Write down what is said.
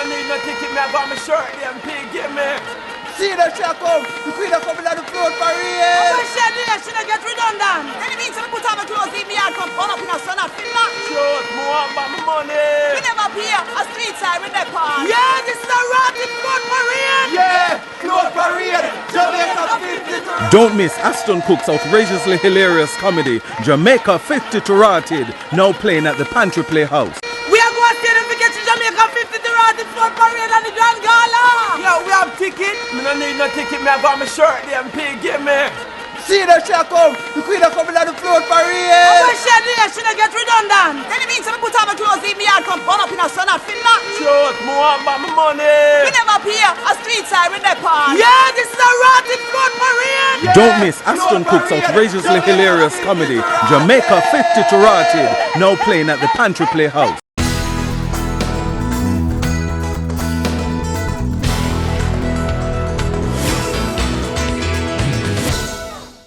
don't need no ticket, me I got my shirt, them pig, give me. See that she come, the queen of coming on the float parade. Oh, she don't get redundant. Then it means we put on my clothes, leave me out, come burn up in a sun and feel that. Shoot, more about my money. We never pay a street side with that part. Yeah, this is a Rahtid float parade. Yeah, float parade, Jamaica 50 to Don't miss Aston Cook's outrageously hilarious comedy, Jamaica 50 to Rahtid, now playing at the Pantry Playhouse. We are going to stadium to get to Jamaica 50 to Rahtid float parade and the Grand Gala. Yo, we have ticket. Me don't need no ticket, me I got my shirt, them pig, give me. See that she come, the queen of coming on the float parade. Oh, she don't get redundant. Then it means we put on my clothes, leave me out, come burn up in a sun and feel that. Shoot, more about my money. We never pay a street side with that part. Yeah, this is a Rahtid float parade. Don't miss Aston Cook's outrageously hilarious comedy, Jamaica 50 to Rahtid, now playing at the Pantry Playhouse.